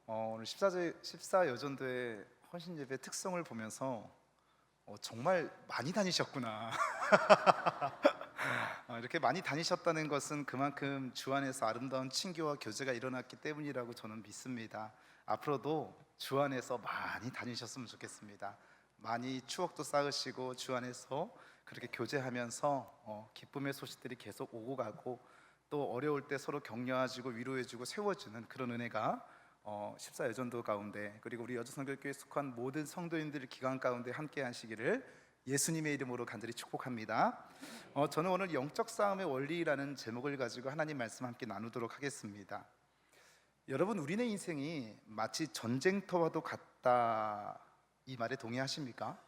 오늘 14여전도의 헌신예배 특성을 보면서 정말 많이 다니셨구나. 이렇게 많이 다니셨다는 것은 그만큼 주 안에서 아름다운 친교와 교제가 일어났기 때문이라고 저는 믿습니다. 앞으로도 주 안에서 많이 다니셨으면 좋겠습니다. 많이 추억도 쌓으시고 주 안에서 그렇게 교제하면서 기쁨의 소식들이 계속 오고 가고, 또 어려울 때 서로 격려해주고 위로해주고 세워주는 그런 은혜가 14여전도 가운데, 그리고 우리 여주성결교회에 속한 모든 성도님들 기간 가운데 함께 하시기를 예수님의 이름으로 간절히 축복합니다. 저는 오늘 영적 싸움의 원리라는 제목을 가지고 하나님 말씀 함께 나누도록 하겠습니다. 여러분, 우리네 인생이 마치 전쟁터와도 같다, 이 말에 동의하십니까?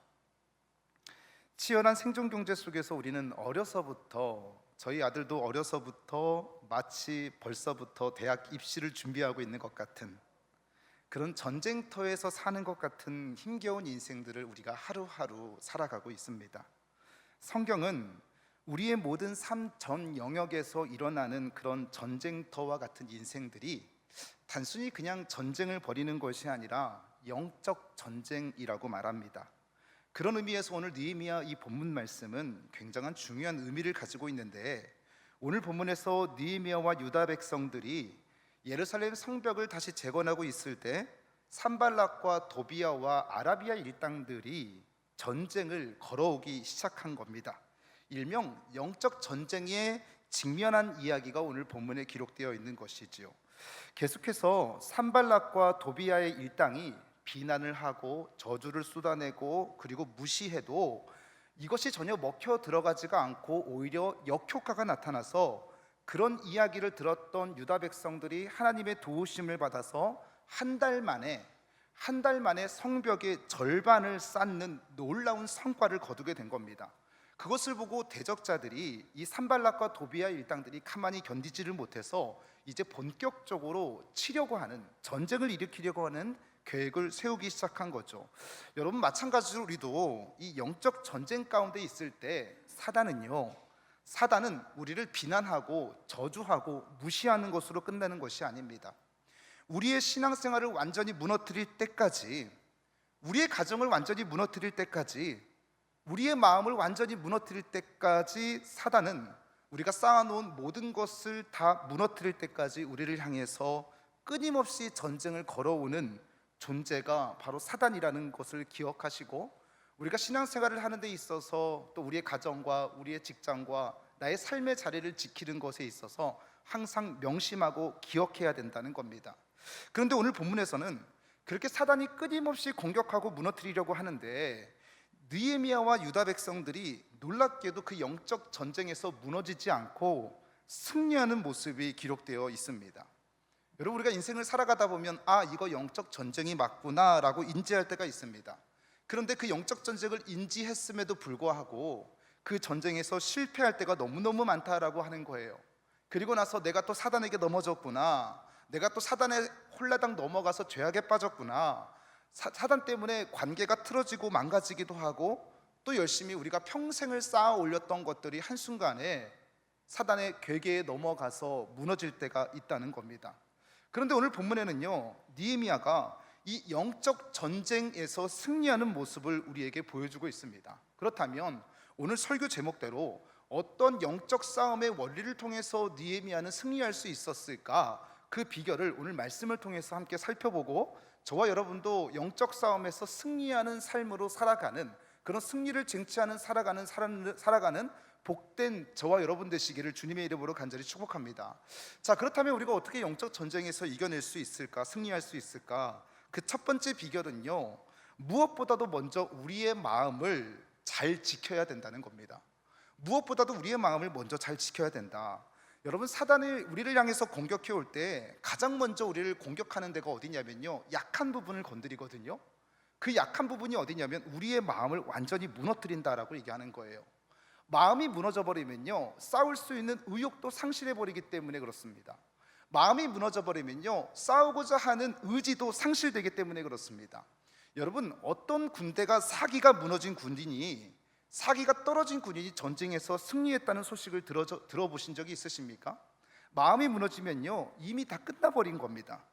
치열한 생존 경제 속에서 우리는 어려서부터, 저희 아들도 어려서부터 마치 벌써부터 대학 입시를 준비하고 있는 것 같은 그런 전쟁터에서 사는 것 같은 힘겨운 인생들을 우리가 하루하루 살아가고 있습니다. 성경은 우리의 모든 삶 전 영역에서 일어나는 그런 전쟁터와 같은 인생들이 단순히 그냥 전쟁을 벌이는 것이 아니라 영적 전쟁이라고 말합니다. 그런 의미에서 오늘 느헤미야 이 본문 말씀은 굉장한 중요한 의미를 가지고 있는데, 오늘 본문에서 느헤미야와 유다 백성들이 예루살렘 성벽을 다시 재건하고 있을 때 산발락과 도비야와 아라비아 일당들이 전쟁을 걸어오기 시작한 겁니다. 일명 영적 전쟁에 직면한 이야기가 오늘 본문에 기록되어 있는 것이지요. 계속해서 산발락과 도비야의 일당이 비난을 하고 저주를 쏟아내고 그리고 무시해도 이것이 전혀 먹혀 들어가지가 않고 오히려 역효과가 나타나서 그런 이야기를 들었던 유다 백성들이 하나님의 도우심을 받아서 한 달 만에 성벽의 절반을 쌓는 놀라운 성과를 거두게 된 겁니다. 그것을 보고 대적자들이, 이 산발락과 도비야 일당들이 가만히 견디지를 못해서 이제 본격적으로 치려고 하는, 전쟁을 일으키려고 하는 계획을 세우기 시작한 거죠. 여러분, 마찬가지로 우리도 이 영적 전쟁 가운데 있을 때 사단은 우리를 비난하고 저주하고 무시하는 것으로 끝나는 것이 아닙니다. 우리의 신앙생활을 완전히 무너뜨릴 때까지, 우리의 가정을 완전히 무너뜨릴 때까지, 우리의 마음을 완전히 무너뜨릴 때까지 사단은 우리가 쌓아놓은 모든 것을 다 무너뜨릴 때까지 우리를 향해서 끊임없이 전쟁을 걸어오는 존재가 바로 사단이라는 것을 기억하시고, 우리가 신앙생활을 하는 데 있어서 또 우리의 가정과 우리의 직장과 나의 삶의 자리를 지키는 것에 있어서 항상 명심하고 기억해야 된다는 겁니다. 그런데 오늘 본문에서는 그렇게 사단이 끊임없이 공격하고 무너뜨리려고 하는데, 느헤미야와 유다 백성들이 놀랍게도 그 영적 전쟁에서 무너지지 않고 승리하는 모습이 기록되어 있습니다. 여러분, 우리가 인생을 살아가다 보면 이거 영적 전쟁이 맞구나 라고 인지할 때가 있습니다. 그런데 그 영적 전쟁을 인지했음에도 불구하고 그 전쟁에서 실패할 때가 너무너무 많다라고 하는 거예요. 그리고 나서 내가 또 사단에게 넘어졌구나, 내가 또 사단에 홀라당 넘어가서 죄악에 빠졌구나, 사단 때문에 관계가 틀어지고 망가지기도 하고, 또 열심히 우리가 평생을 쌓아 올렸던 것들이 한순간에 사단의 괴계에 넘어가서 무너질 때가 있다는 겁니다. 그런데 오늘 본문에는요, 느헤미야가 이 영적 전쟁에서 승리하는 모습을 우리에게 보여주고 있습니다. 그렇다면 오늘 설교 제목대로 어떤 영적 싸움의 원리를 통해서 느헤미야는 승리할 수 있었을까, 그 비결을 오늘 말씀을 통해서 함께 살펴보고, 저와 여러분도 영적 싸움에서 승리하는 삶으로 살아가는, 그런 승리를 쟁취하는 살아가는 복된 저와 여러분 되시기를 주님의 이름으로 간절히 축복합니다. 자, 그렇다면 우리가 어떻게 영적 전쟁에서 이겨낼 수 있을까, 승리할 수 있을까? 그 첫 번째 비결은요, 무엇보다도 먼저 우리의 마음을 잘 지켜야 된다는 겁니다. 무엇보다도 우리의 마음을 먼저 잘 지켜야 된다. 여러분, 사단이 우리를 향해서 공격해 올 때 가장 먼저 우리를 공격하는 데가 어디냐면요, 약한 부분을 건드리거든요. 그 약한 부분이 어디냐면 우리의 마음을 완전히 무너뜨린다라고 얘기하는 거예요. 마음이 무너져 버리면요, 싸울 수 있는 의욕도 상실해 버리기 때문에 그렇습니다. 마음이 무너져 버리면요, 싸우고자 하는 의지도 상실되기 때문에 그렇습니다. 여러분, 어떤 군대가 사기가 무너진 군인이, 사기가 떨어진 군인이 전쟁에서 승리했다는 소식을 들어보신 적이 있으십니까? 마음이 무너지면요, 이미 다 끝나버린 겁니다.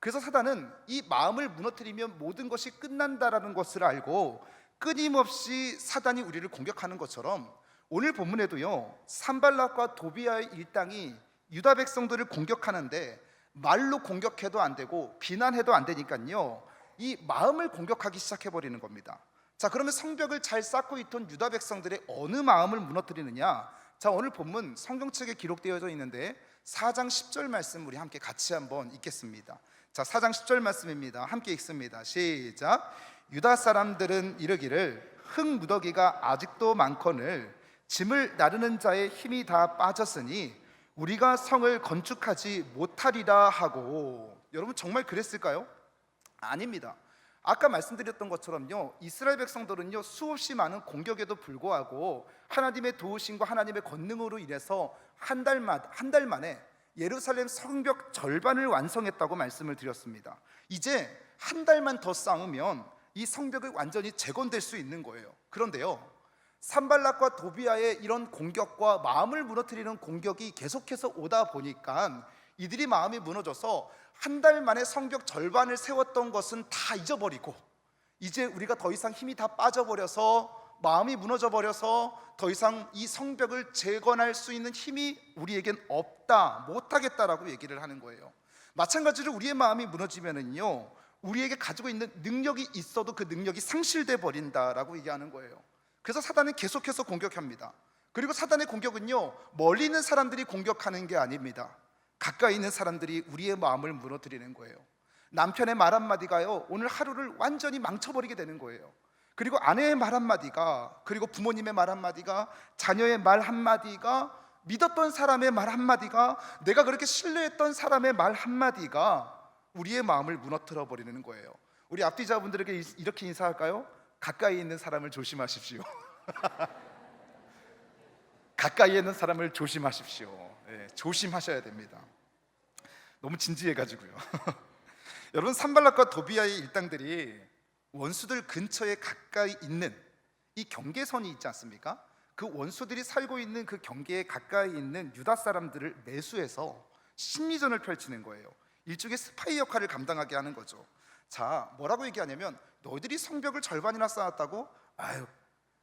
그래서 사단은 이 마음을 무너뜨리면 모든 것이 끝난다라는 것을 알고 끊임없이 사단이 우리를 공격하는 것처럼 오늘 본문에도요, 산발락과 도비아의 일당이 유다 백성들을 공격하는데 말로 공격해도 안 되고 비난해도 안 되니까요, 이 마음을 공격하기 시작해 버리는 겁니다. 자, 그러면 성벽을 잘 쌓고 있던 유다 백성들의 어느 마음을 무너뜨리느냐? 자, 오늘 본문 성경책에 기록되어져 있는데 4장 10절 말씀 우리 함께 같이 한번 읽겠습니다. 자, 4장 10절 말씀입니다. 함께 읽습니다. 시작. 유다 사람들은 이르기를 흙 무더기가 아직도 많거늘 짐을 나르는 자의 힘이 다 빠졌으니 우리가 성을 건축하지 못하리라 하고. 여러분 정말 그랬을까요? 아닙니다. 아까 말씀드렸던 것처럼요, 이스라엘 백성들은요 수없이 많은 공격에도 불구하고 하나님의 도우심과 하나님의 권능으로 인해서 한 달 만에 예루살렘 성벽 절반을 완성했다고 말씀을 드렸습니다. 이제 한 달만 더 쌓으면 이 성벽이 완전히 재건될 수 있는 거예요. 그런데요, 산발락과 도비아의 이런 공격과 마음을 무너뜨리는 공격이 계속해서 오다 보니까 이들이 마음이 무너져서 한 달 만에 성벽 절반을 세웠던 것은 다 잊어버리고, 이제 우리가 더 이상 힘이 다 빠져버려서 마음이 무너져 버려서 더 이상 이 성벽을 재건할 수 있는 힘이 우리에겐 없다, 못하겠다라고 얘기를 하는 거예요. 마찬가지로 우리의 마음이 무너지면은요, 우리에게 가지고 있는 능력이 있어도 그 능력이 상실돼 버린다라고 얘기하는 거예요. 그래서 사단은 계속해서 공격합니다. 그리고 사단의 공격은요, 멀리 있는 사람들이 공격하는 게 아닙니다. 가까이 있는 사람들이 우리의 마음을 무너뜨리는 거예요. 남편의 말 한마디가요, 오늘 하루를 완전히 망쳐버리게 되는 거예요. 그리고 아내의 말 한마디가, 그리고 부모님의 말 한마디가, 자녀의 말 한마디가, 믿었던 사람의 말 한마디가, 내가 그렇게 신뢰했던 사람의 말 한마디가 우리의 마음을 무너뜨려 버리는 거예요. 우리 앞뒤자분들에게 이렇게 인사할까요? 가까이 있는 사람을 조심하십시오. 가까이 있는 사람을 조심하십시오. 네, 조심하셔야 됩니다. 너무 진지해가지고요. 여러분, 산발락과 도비아의 일당들이 원수들 근처에 가까이 있는 이 경계선이 있지 않습니까? 그 원수들이 살고 있는 그 경계에 가까이 있는 유다 사람들을 매수해서 심리전을 펼치는 거예요. 일종의 스파이 역할을 감당하게 하는 거죠. 자, 뭐라고 얘기하냐면, 너희들이 성벽을 절반이나 쌓았다고? 아유,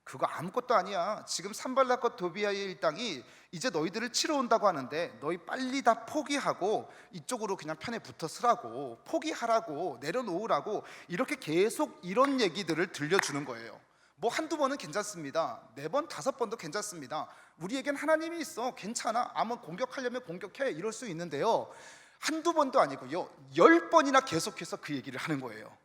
그거 아무것도 아니야. 지금 산발락과 도비아의 일당이 이제 너희들을 치러 온다고 하는데 너희 빨리 다 포기하고 이쪽으로 그냥 편에 붙어 서라고, 포기하라고, 내려놓으라고, 이렇게 계속 이런 얘기들을 들려주는 거예요. 뭐 한두 번은 괜찮습니다. 4번, 5번도 괜찮습니다. 우리에겐 하나님이 있어, 괜찮아, 아무 공격하려면 공격해, 이럴 수 있는데요, 한두 번도 아니고요, 10번이나 계속해서 그 얘기를 하는 거예요.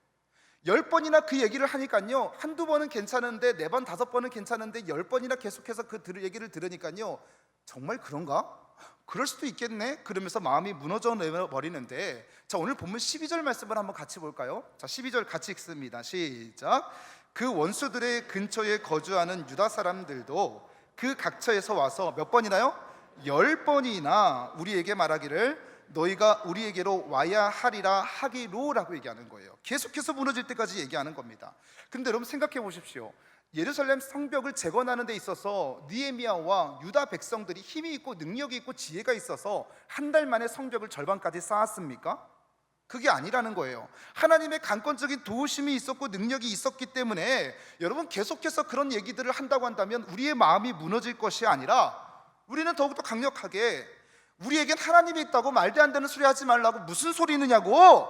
10번이나 그 얘기를 하니까요, 한두 번은 괜찮은데 4번, 5번은 괜찮은데 10번이나 계속해서 그 얘기를 들으니까요, 정말 그런가? 그럴 수도 있겠네? 그러면서 마음이 무너져 버리는데, 자, 오늘 본문 12절 말씀을 한번 같이 볼까요? 자, 12절 같이 읽습니다. 시작. 그 원수들의 근처에 거주하는 유다 사람들도 그 각처에서 와서 몇 번이나요? 10번이나 우리에게 말하기를 너희가 우리에게로 와야 하리라 하기로라고 얘기하는 거예요. 계속해서 무너질 때까지 얘기하는 겁니다. 근데 여러분 생각해 보십시오. 예루살렘 성벽을 재건하는 데 있어서 느헤미야와 유다 백성들이 힘이 있고 능력이 있고 지혜가 있어서 한 달 만에 성벽을 절반까지 쌓았습니까? 그게 아니라는 거예요. 하나님의 강권적인 도우심이 있었고 능력이 있었기 때문에 여러분, 계속해서 그런 얘기들을 한다고 한다면 우리의 마음이 무너질 것이 아니라 우리는 더욱더 강력하게, 우리에겐 하나님이 있다고 말도 안 되는 소리 하지 말라고, 무슨 소리 느냐고,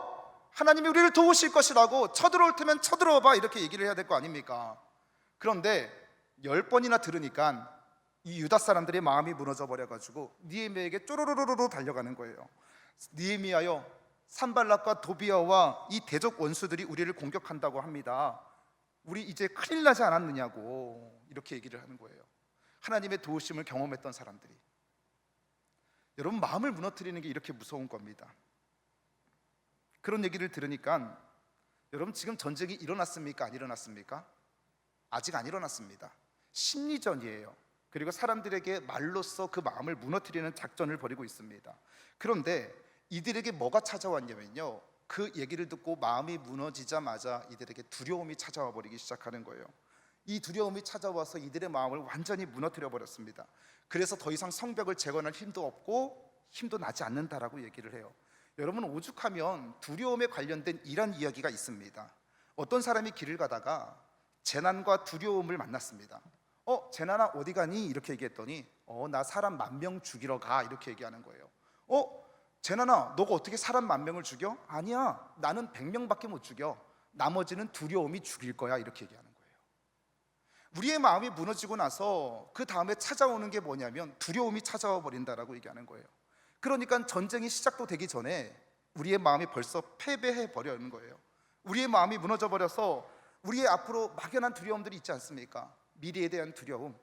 하나님이 우리를 도우실 것이라고, 쳐들어올 테면 쳐들어와, 이렇게 얘기를 해야 될 거 아닙니까? 그런데 10번이나 들으니까 이 유다 사람들의 마음이 무너져 버려가지고 느헤미야에게 쪼로로로로 달려가는 거예요. 느헤미야여, 산발락과 도비아와 이 대적 원수들이 우리를 공격한다고 합니다. 우리 이제 큰일 나지 않았느냐고, 이렇게 얘기를 하는 거예요. 하나님의 도우심을 경험했던 사람들이. 여러분, 마음을 무너뜨리는 게 이렇게 무서운 겁니다. 그런 얘기를 들으니까 여러분, 지금 전쟁이 일어났습니까? 안 일어났습니까? 아직 안 일어났습니다. 심리전이에요. 그리고 사람들에게 말로써 그 마음을 무너뜨리는 작전을 벌이고 있습니다. 그런데 이들에게 뭐가 찾아왔냐면요, 그 얘기를 듣고 마음이 무너지자마자 이들에게 두려움이 찾아와 버리기 시작하는 거예요. 이 두려움이 찾아와서 이들의 마음을 완전히 무너뜨려 버렸습니다. 그래서 더 이상 성벽을 재건할 힘도 없고 힘도 나지 않는다라고 얘기를 해요. 여러분, 오죽하면 두려움에 관련된 이런 이야기가 있습니다. 어떤 사람이 길을 가다가 재난과 두려움을 만났습니다. 재난아 어디 가니? 이렇게 얘기했더니 나 사람 10,000명 죽이러 가, 이렇게 얘기하는 거예요. 재난아 너가 어떻게 사람 10,000명을 죽여? 아니야, 나는 100명밖에 못 죽여. 나머지는 두려움이 죽일 거야, 이렇게 얘기하는 거예요. 우리의 마음이 무너지고 나서 그 다음에 찾아오는 게 뭐냐면 두려움이 찾아와 버린다라고 얘기하는 거예요. 그러니까 전쟁이 시작도 되기 전에 우리의 마음이 벌써 패배해 버리는 거예요. 우리의 마음이 무너져 버려서 우리의 앞으로 막연한 두려움들이 있지 않습니까? 미래에 대한 두려움,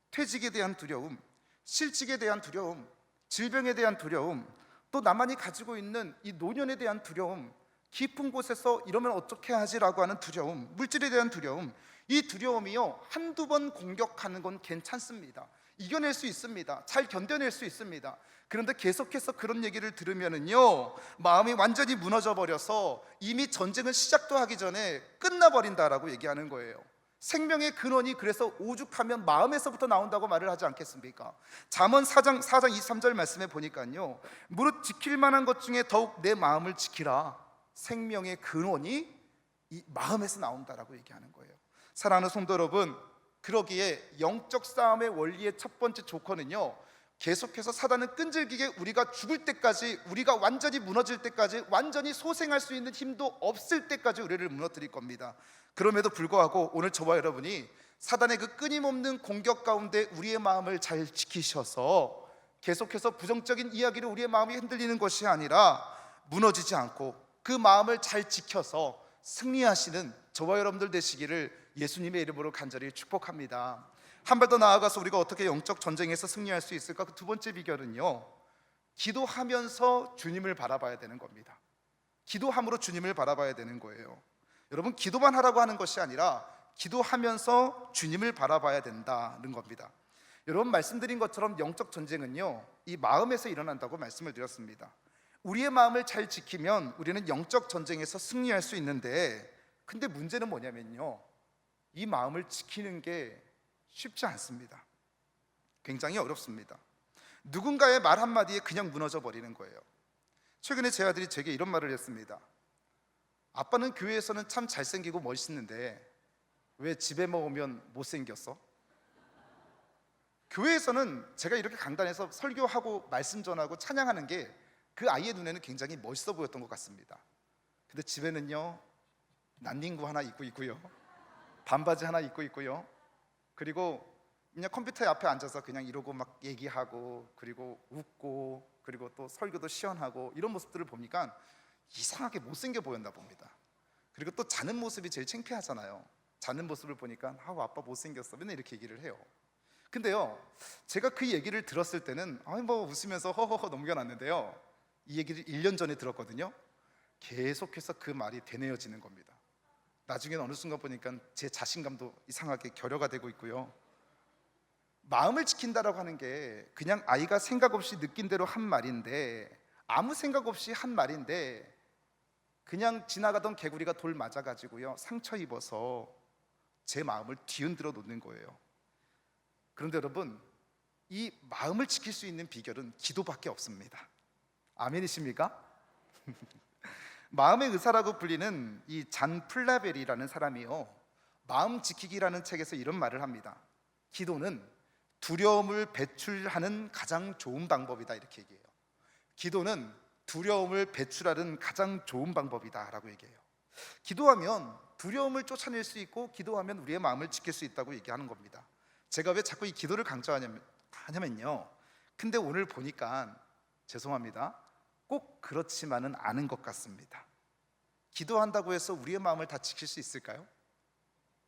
퇴직에 대한 두려움, 실직에 대한 두려움, 질병에 대한 두려움, 또 나만이 가지고 있는 이 노년에 대한 두려움, 깊은 곳에서 이러면 어떻게 하지라고 하는 두려움, 물질에 대한 두려움. 이 두려움이요, 한두 번 공격하는 건 괜찮습니다. 이겨낼 수 있습니다. 잘 견뎌낼 수 있습니다. 그런데 계속해서 그런 얘기를 들으면은요, 마음이 완전히 무너져 버려서 이미 전쟁은 시작도 하기 전에 끝나버린다라고 얘기하는 거예요. 생명의 근원이 그래서 오죽하면 마음에서부터 나온다고 말을 하지 않겠습니까? 잠언 4장 23절 말씀에 보니까요, 무릇 지킬 만한 것 중에 더욱 내 마음을 지키라. 생명의 근원이 이 마음에서 나온다라고 얘기하는 거예요. 사랑하는 성도 여러분, 그러기에 영적 싸움의 원리의 첫 번째 조건은요, 계속해서 사단은 끈질기게 우리가 죽을 때까지, 우리가 완전히 무너질 때까지, 완전히 소생할 수 있는 힘도 없을 때까지 우리를 무너뜨릴 겁니다. 그럼에도 불구하고 오늘 저와 여러분이 사단의 그 끊임없는 공격 가운데 우리의 마음을 잘 지키셔서 계속해서 부정적인 이야기로 우리의 마음이 흔들리는 것이 아니라 무너지지 않고 그 마음을 잘 지켜서 승리하시는 저와 여러분들 되시기를 예수님의 이름으로 간절히 축복합니다. 한 발 더 나아가서 우리가 어떻게 영적 전쟁에서 승리할 수 있을까? 그 두 번째 비결은요, 기도하면서 주님을 바라봐야 되는 겁니다. 기도함으로 주님을 바라봐야 되는 거예요. 여러분, 기도만 하라고 하는 것이 아니라 기도하면서 주님을 바라봐야 된다는 겁니다. 여러분, 말씀드린 것처럼 영적 전쟁은요, 이 마음에서 일어난다고 말씀을 드렸습니다. 우리의 마음을 잘 지키면 우리는 영적 전쟁에서 승리할 수 있는데, 근데 문제는 뭐냐면요, 이 마음을 지키는 게 쉽지 않습니다. 굉장히 어렵습니다. 누군가의 말 한마디에 그냥 무너져 버리는 거예요. 최근에 제 아들이 제게 이런 말을 했습니다. 아빠는 교회에서는 참 잘생기고 멋있는데 왜 집에 오면 못생겼어? 교회에서는 제가 이렇게 강단에서 설교하고 말씀 전하고 찬양하는 게 그 아이의 눈에는 굉장히 멋있어 보였던 것 같습니다. 근데 집에는요, 난닝구 하나 입고 있고요, 반바지 하나 입고 있고요, 그리고 그냥 컴퓨터 앞에 앉아서 그냥 이러고 막 얘기하고, 그리고 웃고, 그리고 또 설교도 시원하고, 이런 모습들을 보니까 이상하게 못생겨 보였나 봅니다. 그리고 또 자는 모습이 제일 창피하잖아요. 자는 모습을 보니까 아빠 못생겼어, 맨날 이렇게 얘기를 해요. 근데요, 제가 그 얘기를 들었을 때는 뭐 웃으면서 허허허 넘겨놨는데요, 이 얘기를 1년 전에 들었거든요. 계속해서 그 말이 되뇌어지는 겁니다. 나중에는 어느 순간 보니까 제 자신감도 이상하게 결여가 되고 있고요. 마음을 지킨다라고 하는 게 그냥 아이가 생각 없이 느낀 대로 한 말인데, 아무 생각 없이 한 말인데 그냥 지나가던 개구리가 돌 맞아가지고요, 상처 입어서 제 마음을 뒤흔들어 놓는 거예요. 그런데 여러분, 이 마음을 지킬 수 있는 비결은 기도밖에 없습니다. 아멘이십니까? 마음의 의사라고 불리는 이 잔 플라벨이라는 사람이요, 마음 지키기라는 책에서 이런 말을 합니다. 기도는 두려움을 배출하는 가장 좋은 방법이다, 이렇게 얘기해요. 기도는 두려움을 배출하는 가장 좋은 방법이다 라고 얘기해요. 기도하면 두려움을 쫓아낼 수 있고, 기도하면 우리의 마음을 지킬 수 있다고 얘기하는 겁니다. 제가 왜 자꾸 이 기도를 강조하냐면요, 근데 오늘 보니까 죄송합니다, 꼭 그렇지만은 않은 것 같습니다. 기도한다고 해서 우리의 마음을 다 지킬 수 있을까요?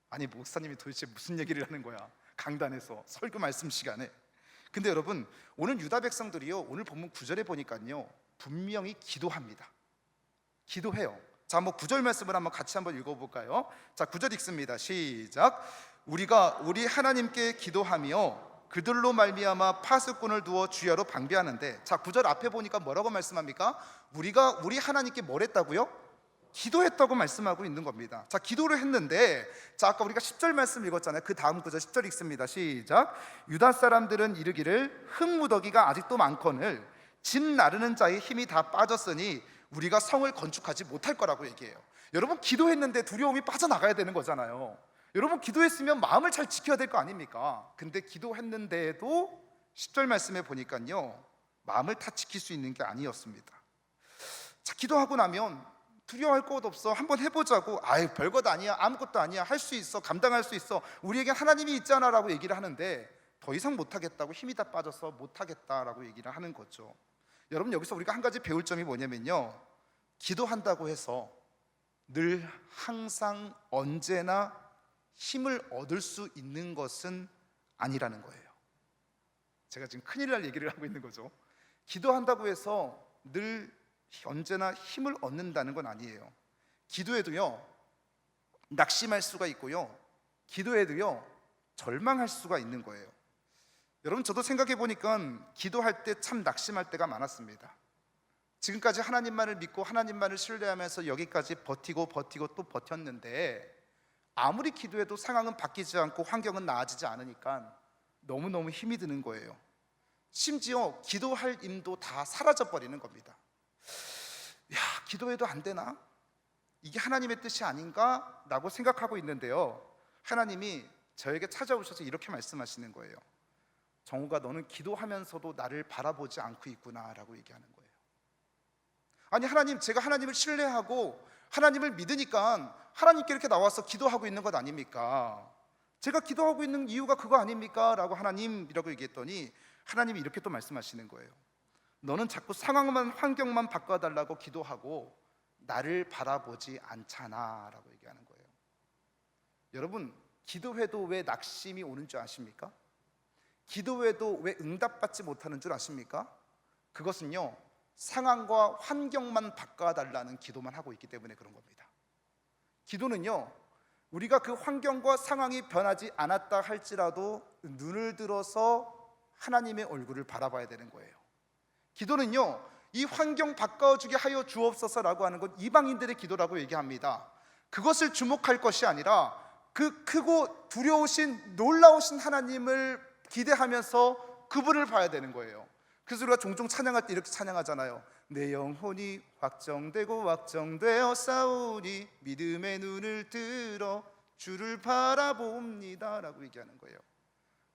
아니, 목사님이 도대체 무슨 얘기를 하는 거야, 강단에서 설교 말씀 시간에. 근데 여러분, 오늘 유다 백성들이요, 오늘 본문 9절에 보니까요, 분명히 기도합니다. 기도해요. 자, 9절 말씀을 같이 한번 읽어볼까요? 자, 9절 읽습니다. 시작. 우리가 우리 하나님께 기도하며 그들로 말미암아 파수꾼을 두어 주야로 방비하는데, 자, 9절 앞에 보니까 뭐라고 말씀합니까? 우리가 우리 하나님께 뭘 했다고요? 기도했다고 말씀하고 있는 겁니다. 자, 기도를 했는데, 자, 아까 우리가 10절 말씀 읽었잖아요. 그 다음 구절 10절 읽습니다. 시작. 유다 사람들은 이르기를 흙무더기가 아직도 많거늘 집 나르는 자의 힘이 다 빠졌으니 우리가 성을 건축하지 못할 거라고 얘기해요. 여러분, 기도했는데 두려움이 빠져나가야 되는 거잖아요. 여러분, 기도했으면 마음을 잘 지켜야 될 거 아닙니까? 근데 기도했는데도 10절 말씀에 보니까요, 마음을 다 지킬 수 있는 게 아니었습니다. 자, 기도하고 나면 두려워할 것 없어, 한번 해보자고, 아유 별것 아니야, 아무것도 아니야, 할 수 있어, 감당할 수 있어, 우리에겐 하나님이 있잖아 라고 얘기를 하는데 더 이상 못하겠다고, 힘이 다 빠져서 못하겠다라고 얘기를 하는 거죠. 여러분, 여기서 우리가 한 가지 배울 점이 뭐냐면요, 기도한다고 해서 늘 항상 언제나 힘을 얻을 수 있는 것은 아니라는 거예요. 제가 지금 큰일 날 얘기를 하고 있는 거죠. 기도한다고 해서 늘 언제나 힘을 얻는다는 건 아니에요. 기도에도요, 낙심할 수가 있고요, 기도에도요, 절망할 수가 있는 거예요. 여러분, 저도 생각해 보니까 기도할 때 참 낙심할 때가 많았습니다. 지금까지 하나님만을 믿고 하나님만을 신뢰하면서 여기까지 버티고 또 버텼는데, 아무리 기도해도 상황은 바뀌지 않고 환경은 나아지지 않으니까 너무너무 힘이 드는 거예요. 심지어 기도할 힘도 다 사라져 버리는 겁니다. 야, 기도해도 안 되나? 이게 하나님의 뜻이 아닌가? 라고 생각하고 있는데요, 하나님이 저에게 찾아오셔서 이렇게 말씀하시는 거예요. 정우가, 너는 기도하면서도 나를 바라보지 않고 있구나 라고 얘기하는 거예요. 아니 하나님, 제가 하나님을 신뢰하고 하나님을 믿으니까 하나님께 이렇게 나와서 기도하고 있는 것 아닙니까? 제가 기도하고 있는 이유가 그거 아닙니까? 라고 하나님이라고 얘기했더니 하나님이 이렇게 또 말씀하시는 거예요. 너는 자꾸 상황만, 환경만 바꿔달라고 기도하고 나를 바라보지 않잖아 라고 얘기하는 거예요. 여러분, 기도해도 왜 낙심이 오는 줄 아십니까? 기도해도 왜 응답받지 못하는 줄 아십니까? 그것은요, 상황과 환경만 바꿔달라는 기도만 하고 있기 때문에 그런 겁니다. 기도는요, 우리가 그 환경과 상황이 변하지 않았다 할지라도 눈을 들어서 하나님의 얼굴을 바라봐야 되는 거예요. 기도는요, 이 환경 바꿔주게 하여 주옵소서라고 하는 건 이방인들의 기도라고 얘기합니다. 그것을 주목할 것이 아니라 그 크고 두려우신 놀라우신 하나님을 기대하면서 그분을 봐야 되는 거예요. 그래서 우리가 종종 찬양할 때 이렇게 찬양하잖아요. 내 영혼이 확정되고 확정되어 싸우니 믿음의 눈을 들어 주를 바라봅니다 라고 얘기하는 거예요.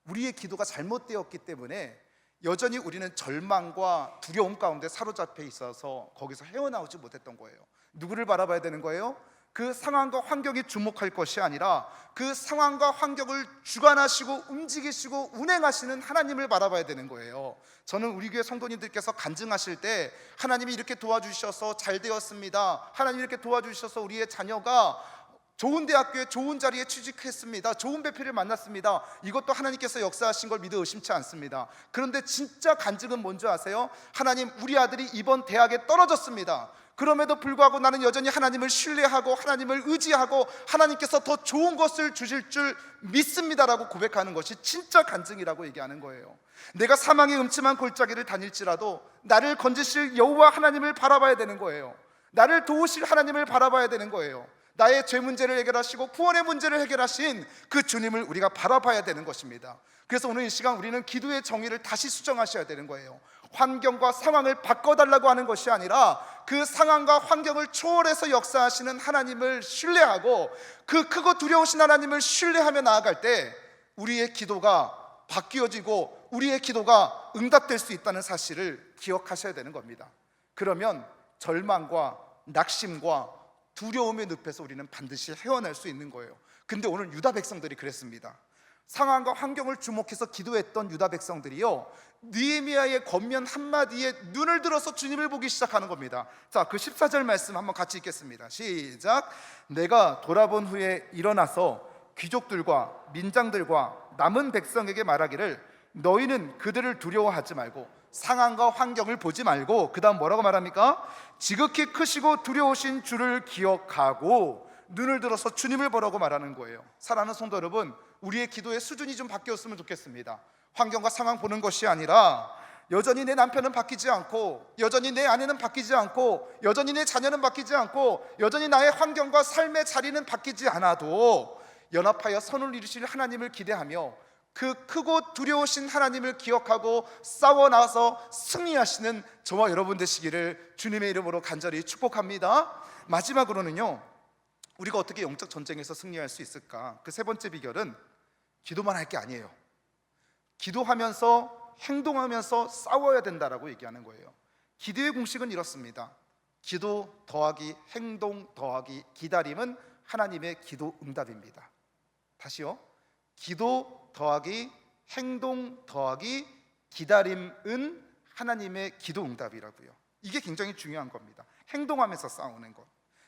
우리의 기도가 잘못되었기 때문에 여전히 우리는 절망과 두려움 가운데 사로잡혀 있어서 거기서 헤어나오지 못했던 거예요. 누구를 바라봐야 되는 거예요? 그 상황과 환경에 주목할 것이 아니라 그 상황과 환경을 주관하시고 움직이시고 운행하시는 하나님을 바라봐야 되는 거예요. 저는 우리 교회 성도님들께서 간증하실 때 하나님이 이렇게 도와주셔서 잘 되었습니다, 하나님이 이렇게 도와주셔서 우리의 자녀가 좋은 대학교에 좋은 자리에 취직했습니다, 좋은 배필을 만났습니다, 이것도 하나님께서 역사하신 걸 믿어 의심치 않습니다. 그런데 진짜 간증은 뭔지 아세요? 하나님, 우리 아들이 이번 대학에 떨어졌습니다. 그럼에도 불구하고 나는 여전히 하나님을 신뢰하고 하나님을 의지하고 하나님께서 더 좋은 것을 주실 줄 믿습니다라고 고백하는 것이 진짜 간증이라고 얘기하는 거예요. 내가 사망의 음침한 골짜기를 다닐지라도 나를 건지실 여호와 하나님을 바라봐야 되는 거예요. 나를 도우실 하나님을 바라봐야 되는 거예요. 나의 죄 문제를 해결하시고 구원의 문제를 해결하신 그 주님을 우리가 바라봐야 되는 것입니다. 그래서 오늘 이 시간 우리는 기도의 정의를 다시 수정하셔야 되는 거예요. 환경과 상황을 바꿔달라고 하는 것이 아니라 그 상황과 환경을 초월해서 역사하시는 하나님을 신뢰하고 그 크고 두려우신 하나님을 신뢰하며 나아갈 때 우리의 기도가 바뀌어지고 우리의 기도가 응답될 수 있다는 사실을 기억하셔야 되는 겁니다. 그러면 절망과 낙심과 두려움의 늪에서 우리는 반드시 헤어날 수 있는 거예요. 근데 오늘 유다 백성들이 그랬습니다. 상황과 환경을 주목해서 기도했던 유다 백성들이요, 느헤미야의 권면 한마디에 눈을 들어서 주님을 보기 시작하는 겁니다. 자, 그 14절 말씀 한번 같이 읽겠습니다. 시작. 내가 돌아본 후에 일어나서 귀족들과 민장들과 남은 백성에게 말하기를 너희는 그들을 두려워하지 말고 상황과 환경을 보지 말고, 그 다음 뭐라고 말합니까? 지극히 크시고 두려우신 주를 기억하고 눈을 들어서 주님을 보라고 말하는 거예요. 사랑하는 성도 여러분, 우리의 기도의 수준이 좀 바뀌었으면 좋겠습니다. 환경과 상황 보는 것이 아니라 여전히 내 남편은 바뀌지 않고, 여전히 내 아내는 바뀌지 않고, 여전히 내 자녀는 바뀌지 않고, 여전히 나의 환경과 삶의 자리는 바뀌지 않아도 연합하여 선을 이루실 하나님을 기대하며 그 크고 두려우신 하나님을 기억하고 싸워 나가서 승리하시는 저와 여러분 되시기를 주님의 이름으로 간절히 축복합니다. 마지막으로는요, 우리가 어떻게 영적 전쟁에서 승리할 수 있을까? 그 세 번째 비결은 기도만 할 게 아니에요. 기도하면서 행동하면서 싸워야 된다라고 얘기하는 거예요. 기도의 공식은 이렇습니다. 기도 더하기 행동 더하기 기다림은 하나님의 기도 응답입니다. 다시요. 기도 더하기 행동 더하기 기다림은 하나님의 기도 응답이라고요. 이게 굉장히 중요한 겁니다. 행동하면서 싸우는 것.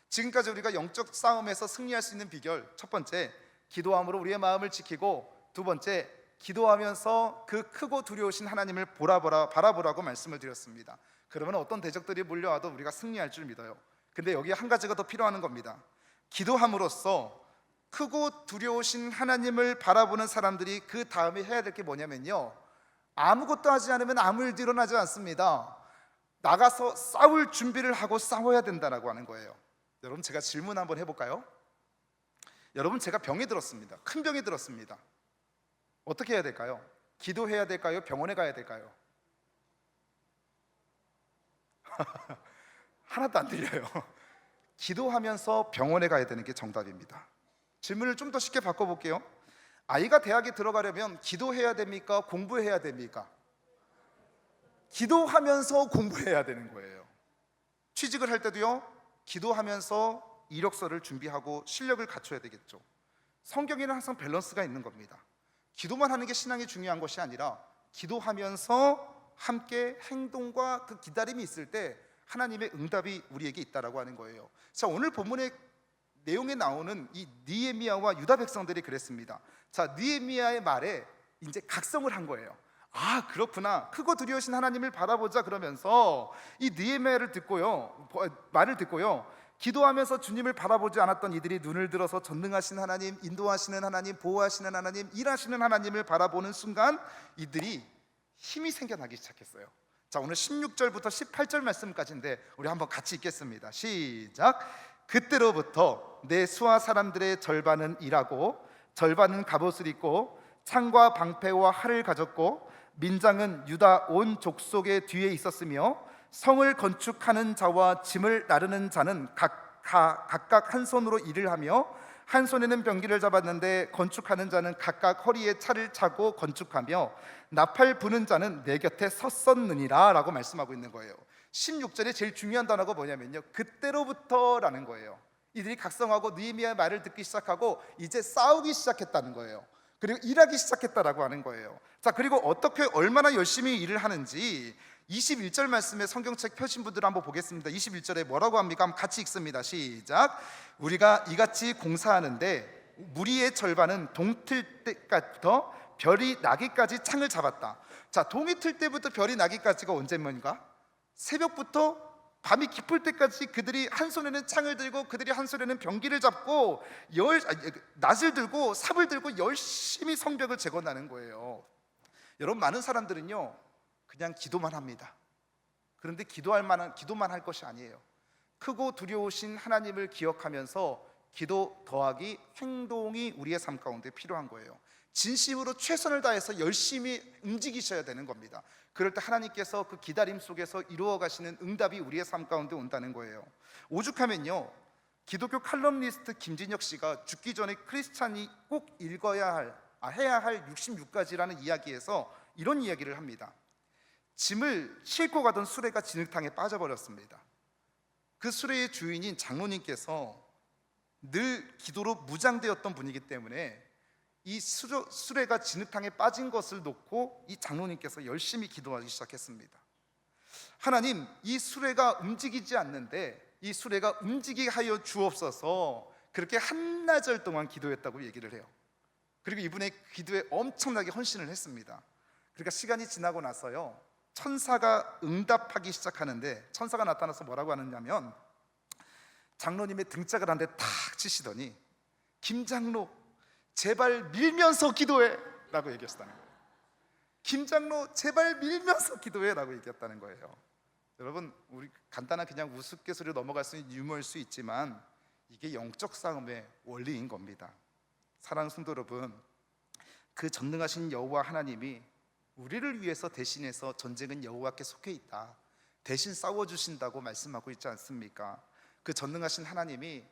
지금까지 우리가 영적 싸움에서 승리할 수 있는 비결, 첫 번째, 기도함으로 우리의 마음을 지키고, 두 번째, 기도하면서 그 크고 두려우신 하나님을 바라보라고 말씀을 드렸습니다. 그러면 어떤 대적들이 몰려와도 우리가 승리할 줄 믿어요. 근데 여기에 한 가지가 더 필요한 겁니다. 기도함으로써 크고 두려우신 하나님을 바라보는 사람들이 그 다음에 해야 될 게 뭐냐면요, 아무것도 하지 않으면 아무 일도 일어나지 않습니다. 나가서 싸울 준비를 하고 싸워야 된다라고 하는 거예요. 여러분, 제가 질문 한번 해볼까요? 여러분, 제가 병이 들었습니다. 큰 병이 들었습니다. 어떻게 해야 될까요? 기도해야 될까요? 병원에 가야 될까요? 하나도 안 들려요. 기도하면서 병원에 가야 되는 게 정답입니다. 질문을 좀 더 쉽게 바꿔볼게요. 아이가 대학에 들어가려면 기도해야 됩니까? 공부해야 됩니까? 기도하면서 공부해야 되는 거예요. 취직을 할 때도요, 기도하면서 이력서를 준비하고 실력을 갖춰야 되겠죠. 성경에는 항상 밸런스가 있는 겁니다. 기도만 하는 게 신앙이 중요한 것이 아니라 기도하면서 함께 행동과 그 기다림이 있을 때 하나님의 응답이 우리에게 있다라고 하는 거예요. 자, 오늘 본문의 내용에 나오는 이 느헤미야와 유다 백성들이 그랬습니다. 자, 느헤미야의 말에 이제 각성을 한 거예요. 아, 그렇구나. 크고 두려우신 하나님을 바라보자 그러면서 이 느헤미야를 듣고요, 말을 듣고요, 기도하면서 주님을 바라보지 않았던 이들이 눈을 들어서 전능하신 하나님, 인도하시는 하나님, 보호하시는 하나님, 일하시는 하나님을 바라보는 순간 이들이 힘이 생겨나기 시작했어요. 자, 오늘 16절부터 18절 말씀까지인데 우리 한번 같이 읽겠습니다. 시작. 그때로부터 내 수하 사람들의 절반은 일하고 절반은 갑옷을 입고 창과 방패와 활을 가졌고, 민장은 유다 온 족속의 뒤에 있었으며, 성을 건축하는 자와 짐을 나르는 자는 각각 한 손으로 일을 하며 한 손에는 병기를 잡았는데, 건축하는 자는 각각 허리에 차를 차고 건축하며 나팔 부는 자는 내 곁에 섰었느니라 라고 말씀하고 있는 거예요. 16절에 제일 중요한 단어가 뭐냐면요, 그때로부터라는 거예요. 이들이 각성하고 느헤미야의 말을 듣기 시작하고 이제 싸우기 시작했다는 거예요. 그리고 일하기 시작했다라고 하는 거예요. 자, 그리고 어떻게 얼마나 열심히 일을 하는지 21절 말씀에 성경책 펴신 분들 한번 보겠습니다. 21절에 뭐라고 합니까? 한번 같이 읽습니다. 시작. 우리가 이같이 공사하는데 무리의 절반은 동틀 때부터 별이 나기까지 창을 잡았다. 자, 동이 틀 때부터 별이 나기까지가 언제입니까? 새벽부터 밤이 깊을 때까지 그들이 한 손에는 창을 들고 그들이 한 손에는 병기를 잡고 낫을 들고 삽을 들고 열심히 성벽을 재건하는 거예요. 여러분, 많은 사람들은요 그냥 기도만 합니다. 그런데 기도만 할 것이 아니에요. 크고 두려우신 하나님을 기억하면서 기도 더하기 행동이 우리의 삶 가운데 필요한 거예요. 진심으로 최선을 다해서 열심히 움직이셔야 되는 겁니다. 그럴 때 하나님께서 그 기다림 속에서 이루어 가시는 응답이 우리의 삶 가운데 온다는 거예요. 오죽하면요, 기독교 칼럼니스트 김진혁 씨가 죽기 전에 크리스찬이 꼭 해야 할 66가지라는 이야기에서 이런 이야기를 합니다. 짐을 싣고 가던 수레가 진흙탕에 빠져버렸습니다. 그 수레의 주인인 장로님께서 늘 기도로 무장되었던 분이기 때문에 이 수레가 진흙탕에 빠진 것을 놓고 이 장로님께서 열심히 기도하기 시작했습니다. 하나님, 이 수레가 움직이지 않는데 이 수레가 움직이게 하여 주옵소서, 그렇게 한나절 동안 기도했다고 얘기를 해요. 그리고 이분의 기도에 엄청나게 헌신을 했습니다. 그러니까 시간이 지나고 나서요, 천사가 응답하기 시작하는데, 천사가 나타나서 뭐라고 하느냐면 장로님의 등짝을 한 대 탁 치시더니 김장로 제발 밀면서 기도해 라고 얘기했다는 거예요. 김장로 제발 밀면서 기도해 라고 얘기했다는 거예요. 여러분, 우리 간단한 그냥 우스갯소리로 넘어갈 수 있는 유머일 수 있지만 이게 영적 싸움의 원리인 겁니다. 사랑하는 성도 여러분, 그 전능하신 여호와 하나님이 우리를 위해서 대신해서 전쟁은 여호와께 속해 있다, 대신 싸워주신다고 말씀하고 있지 않습니까? 그 전능하신 하나님이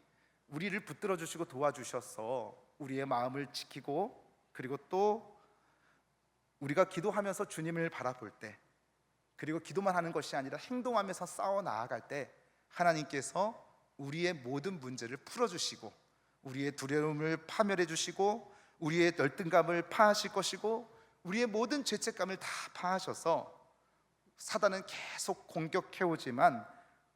우리를 붙들어 주시고 도와주셔서 우리의 마음을 지키고, 그리고 또 우리가 기도하면서 주님을 바라볼 때, 그리고 기도만 하는 것이 아니라 행동하면서 싸워 나아갈 때 하나님께서 우리의 모든 문제를 풀어주시고 우리의 두려움을 파멸해 주시고 우리의 열등감을 파하실 것이고 우리의 모든 죄책감을 다 파하셔서, 사단은 계속 공격해 오지만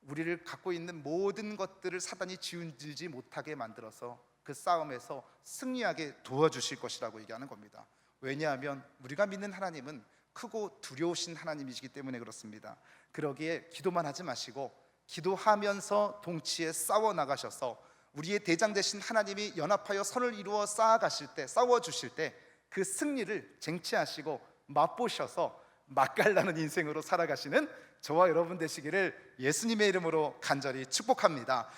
우리를 갖고 있는 모든 것들을 사단이 지운들지 못하게 만들어서 그 싸움에서 승리하게 도와주실 것이라고 얘기하는 겁니다. 왜냐하면 우리가 믿는 하나님은 크고 두려우신 하나님이시기 때문에 그렇습니다. 그러기에 기도만 하지 마시고 기도하면서 동시에 싸워 나가셔서 우리의 대장 되신 하나님이 연합하여 선을 이루어 쌓아가실 때, 싸워주실 때 그 승리를 쟁취하시고 맛보셔서 맛깔나는 인생으로 살아가시는 저와 여러분 되시기를 예수님의 이름으로 간절히 축복합니다.